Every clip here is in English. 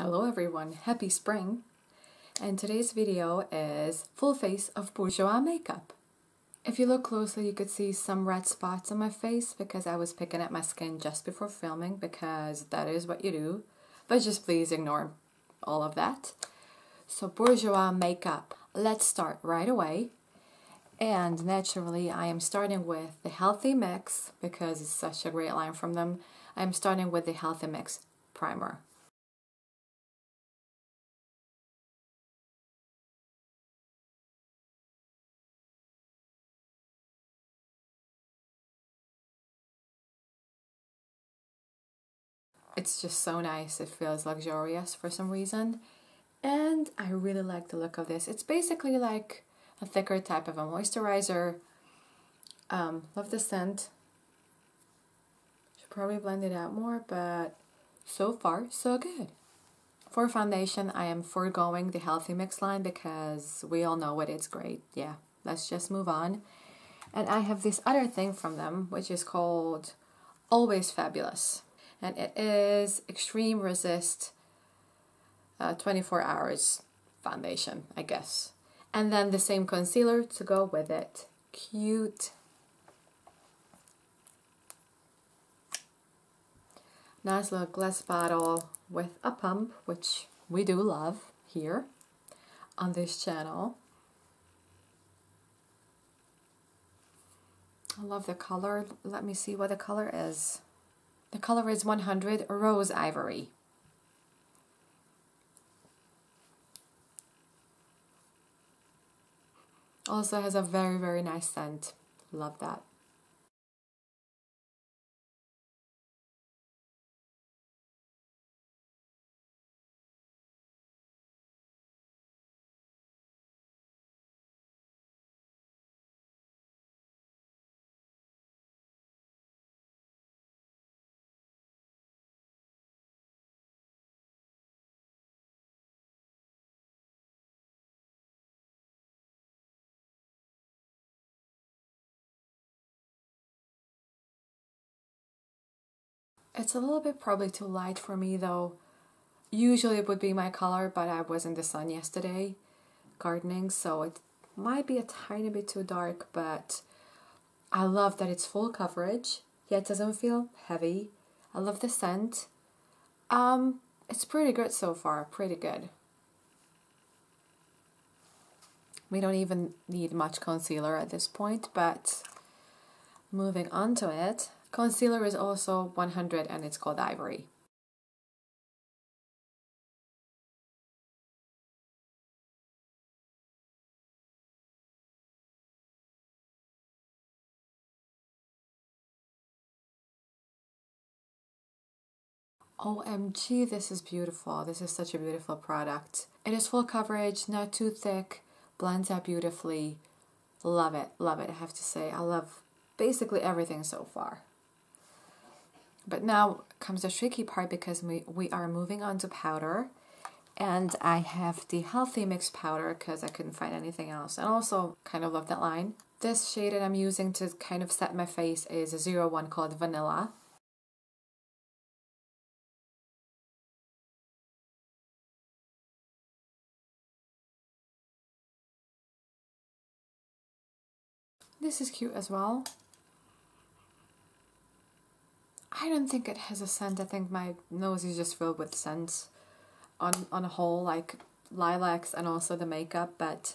Hello everyone, happy spring! And today's video is full face of Bourjois makeup. If you look closely, you could see some red spots on my face because I was picking at my skin just before filming, because that is what you do. But just please ignore all of that. So Bourjois makeup, let's start right away. And naturally, I am starting with the Healthy Mix because it's such a great line from them. I'm starting with the Healthy Mix primer. It's just so nice. It feels luxurious for some reason. And I really like the look of this. It's basically like a thicker type of a moisturizer. Love the scent. Should probably blend it out more, but so far, so good. For foundation, I am foregoing the Healthy Mix line because we all know it, it's great. Yeah, let's just move on. And I have this other thing from them, which is called Always Fabulous. And it is Extreme Resist 24 hours foundation, I guess. And then the same concealer to go with it. Cute. Nice little glass bottle with a pump, which we do love here on this channel. I love the color. Let me see what the color is. The color is 100 Rose Ivory. Also has a very, very nice scent. Love that. It's a little bit probably too light for me though. Usually it would be my color, but I was in the sun yesterday gardening, so it might be a tiny bit too dark, but I love that it's full coverage, yet it doesn't feel heavy. I love the scent. It's pretty good so far, pretty good. We don't even need much concealer at this point, but moving on to it. Concealer is also 100 and it's called Ivory. OMG, this is beautiful. This is such a beautiful product. It is full coverage, not too thick, blends out beautifully. Love it, I have to say. I love basically everything so far. But now comes the tricky part because we are moving on to powder. And I have the Healthy Mix powder because I couldn't find anything else. And also kind of love that line. This shade that I'm using to kind of set my face is a 01 called Vanilla. This is cute as well. I don't think it has a scent. I think my nose is just filled with scents on a whole, like lilacs and also the makeup, but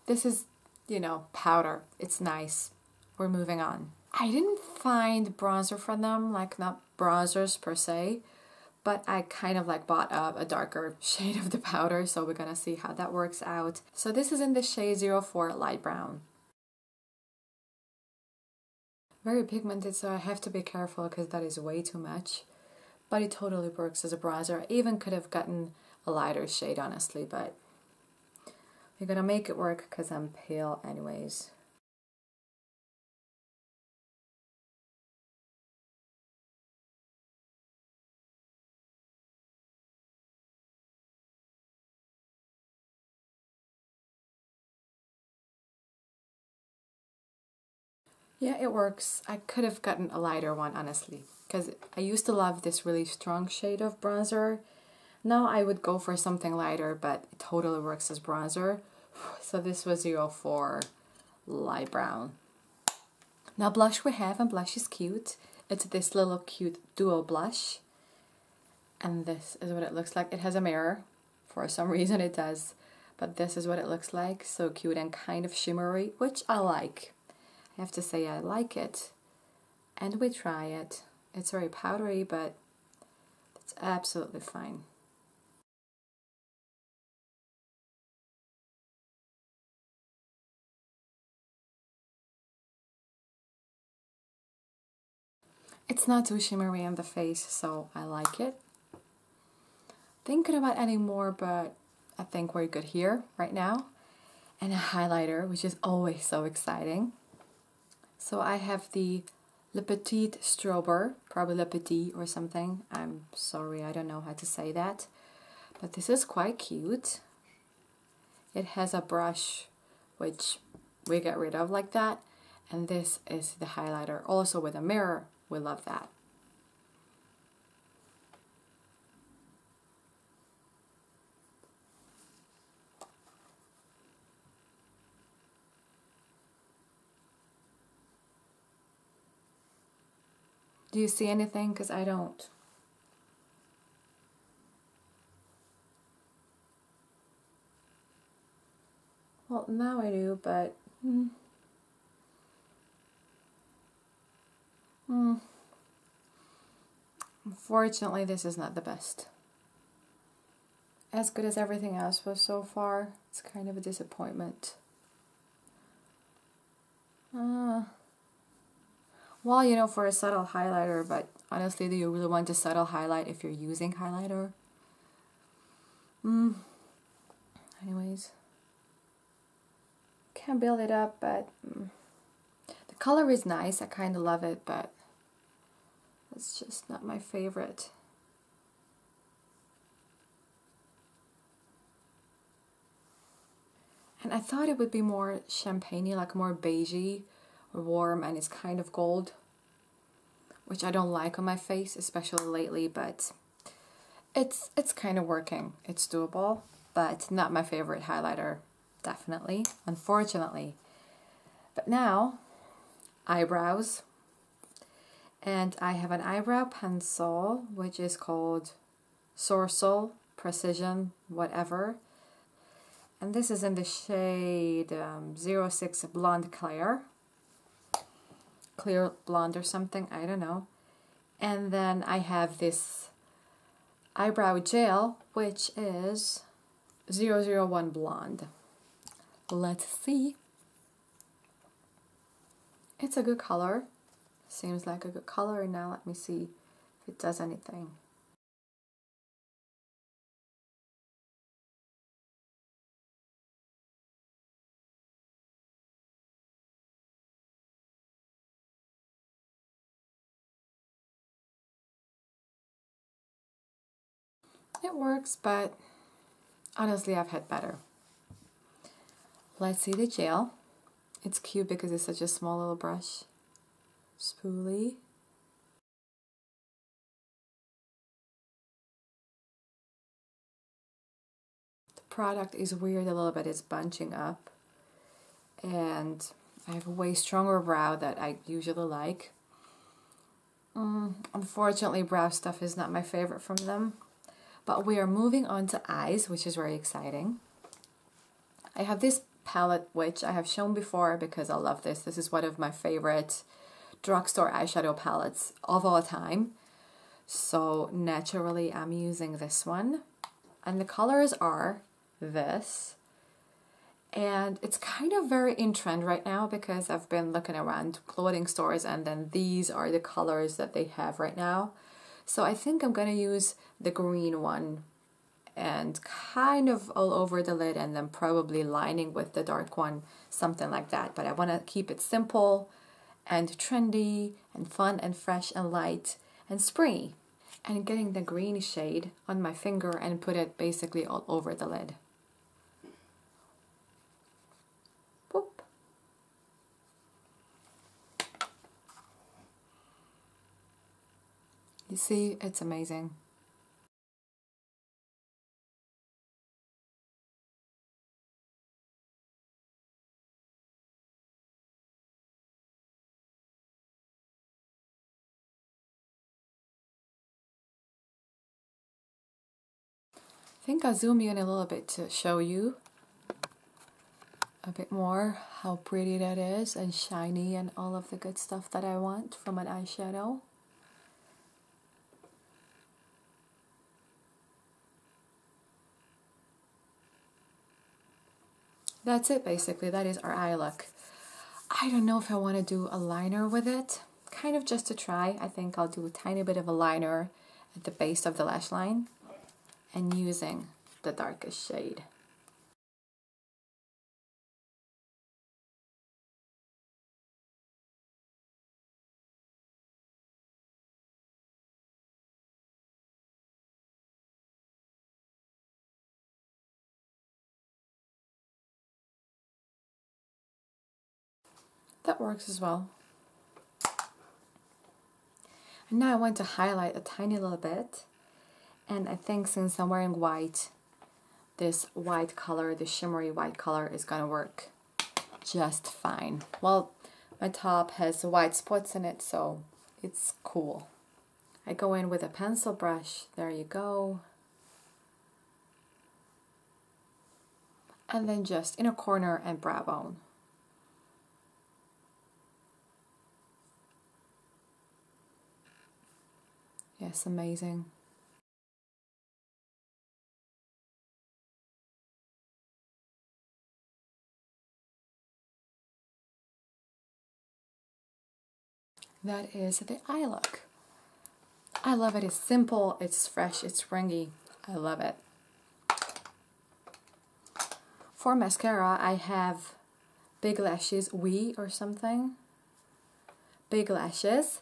this is, you know, powder. It's nice. We're moving on. I didn't find bronzer from them, like not bronzers per se, but I kind of like bought a darker shade of the powder, so we're gonna see how that works out. So this is in the shade 04 Light Brown. Very pigmented, so I have to be careful because that is way too much. But it totally works as a bronzer. I even could have gotten a lighter shade, honestly, but we're gonna make it work because I'm pale anyways. Yeah, it works. I could have gotten a lighter one, honestly, because I used to love this really strong shade of bronzer, Now I would go for something lighter, but it totally works as bronzer. So this was 04 light brown. Now blush we have, and blush is cute. It's this little cute duo blush. And this is what it looks like. It has a mirror. For some reason it does. But this is what it looks like. So cute and kind of shimmery, which I like. I have to say I like it. And we try it. It's very powdery, but it's absolutely fine. It's not too shimmery on the face, so I like it. Thinking about adding more, but I think we're good here right now. And a highlighter, which is always so exciting. So I have the Le Petit Strober, probably Le Petit or something. I'm sorry, I don't know how to say that. But this is quite cute. It has a brush, which we get rid of like that. And this is the highlighter, also with a mirror. We love that. Do you see anything? Because I don't. Well, now I do, but unfortunately this is not the best. As good as everything else was so far, it's kind of a disappointment. Well, you know, for a subtle highlighter, but honestly, do you really want to subtle highlight if you're using highlighter? Anyways. Can build it up, but the color is nice. I kind of love it, but it's just not my favorite. And I thought it would be more champagne-y, like more beigey or warm, and it's kind of gold, which I don't like on my face, especially lately, but it's kind of working. It's doable, but not my favorite highlighter, definitely, unfortunately. But now, eyebrows. And I have an eyebrow pencil, which is called Sorcel Precision whatever. And this is in the shade 06 Blonde Clear blonde or something, I don't know. And then I have this eyebrow gel, which is 001 Blonde. Let's see. It's a good color. Seems like a good color. Now let me see if it does anything. It works, but honestly I've had better. Let's see the gel. It's cute because it's such a small little brush. Spoolie. The product is weird a little bit. It's bunching up. And I have a way stronger brow that I usually like. Unfortunately, brow stuff is not my favorite from them. But we are moving on to eyes, which is very exciting. I have this palette, which I have shown before because I love this. This is one of my favorite drugstore eyeshadow palettes of all time. So naturally, I'm using this one. And the colors are this. And it's kind of very in trend right now because I've been looking around clothing stores and then these are the colors that they have right now. So I think I'm going to use the green one and kind of all over the lid and then probably lining with the dark one, something like that. But I want to keep it simple and trendy and fun and fresh and light and springy. And getting the green shade on my finger and put it basically all over the lid. Boop. You see, it's amazing. I think I'll zoom in a little bit to show you a bit more how pretty that is and shiny and all of the good stuff that I want from an eyeshadow. That's it basically, that is our eye look. I don't know if I want to do a liner with it, kind of just to try. I think I'll do a tiny bit of a liner at the base of the lash line and using the darkest shade. That works as well. And now I want to highlight a tiny little bit, and I think since I'm wearing white, this white color, the shimmery white color is gonna work just fine. Well, my top has white spots in it, so it's cool. I go in with a pencil brush, there you go. And then just inner corner and brow bone. Yes, amazing. That is the eye look. I love it. It's simple, it's fresh, it's springy. I love it. For mascara, I have Big Lashes We or something. Big Lashes.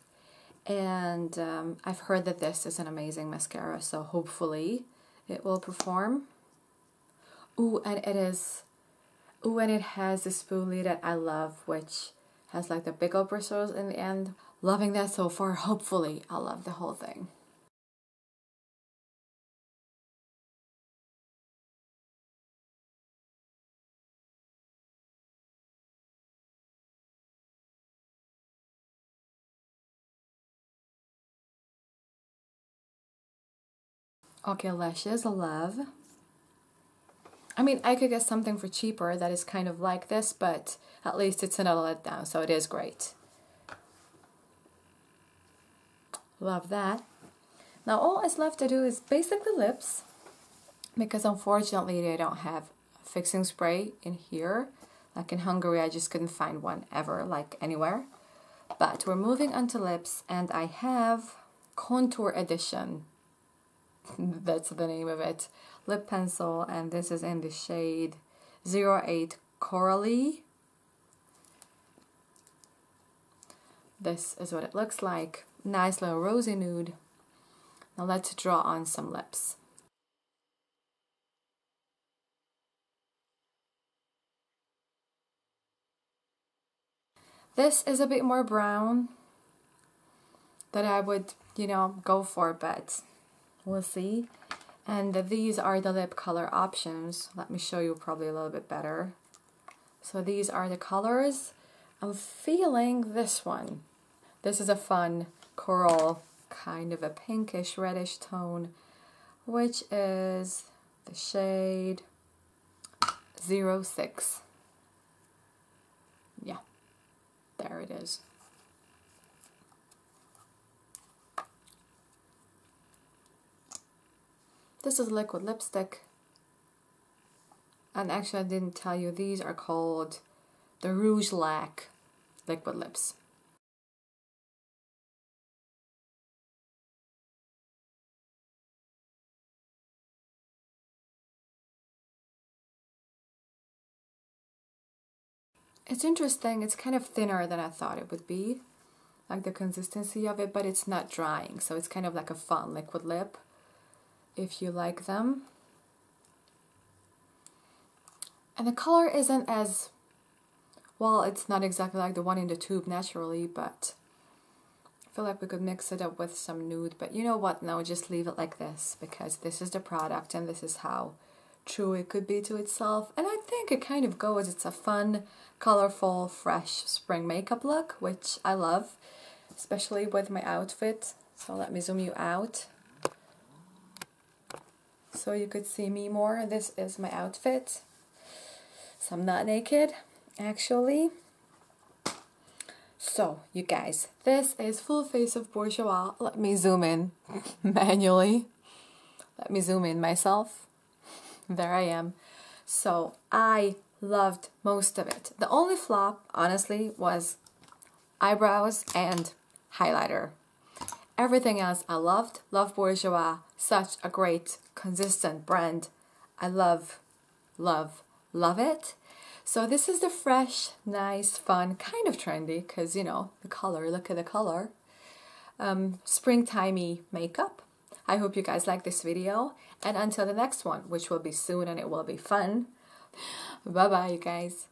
And I've heard that this is an amazing mascara, so hopefully it will perform. Ooh, and it has this spoolie that I love, which has like the big old bristles in the end. Loving that so far. Hopefully I'll love the whole thing. Okay, lashes, love. I mean, I could get something for cheaper that is kind of like this, but at least it's not a letdown, so it is great. Love that. Now all is left to do is basically lips, because unfortunately they don't have fixing spray in here. Like in Hungary, I just couldn't find one ever, like anywhere. But we're moving on to lips, and I have Contour Edition. That's the name of it. Lip pencil, and this is in the shade 08 Coralie. This is what it looks like. Nice little rosy nude. Now let's draw on some lips. This is a bit more brown that I would, you know, go for, but we'll see. And these are the lip color options. Let me show you probably a little bit better. So these are the colors. I'm feeling this one. This is a fun coral, kind of a pinkish reddish tone, which is the shade 06. Yeah, there it is. This is liquid lipstick. And actually I didn't tell you, these are called the Rouge Lac liquid lips. It's interesting, it's kind of thinner than I thought it would be, like the consistency of it, but it's not drying, so it's kind of like a fun liquid lip, if you like them. And the color isn't as, well, it's not exactly like the one in the tube naturally, but I feel like we could mix it up with some nude, but you know what, no, just leave it like this, because this is the product and this is how true it could be to itself. And I think it kind of goes, it's a fun, colorful, fresh spring makeup look, which I love, especially with my outfit. So let me zoom you out. so you could see me more. This is my outfit. So I'm not naked, actually. So, you guys, this is full face of Bourjois. Let me zoom in manually. Let me zoom in myself. There I am. So, I loved most of it. The only flop, honestly, was eyebrows and highlighter. Everything else I loved. Love Bourjois. Such a great, consistent brand. I love, love, love it. So this is the fresh, nice, fun, kind of trendy, because, you know, the color, look at the color. Springtimey makeup. I hope you guys like this video. And until the next one, which will be soon and it will be fun. Bye-bye, you guys.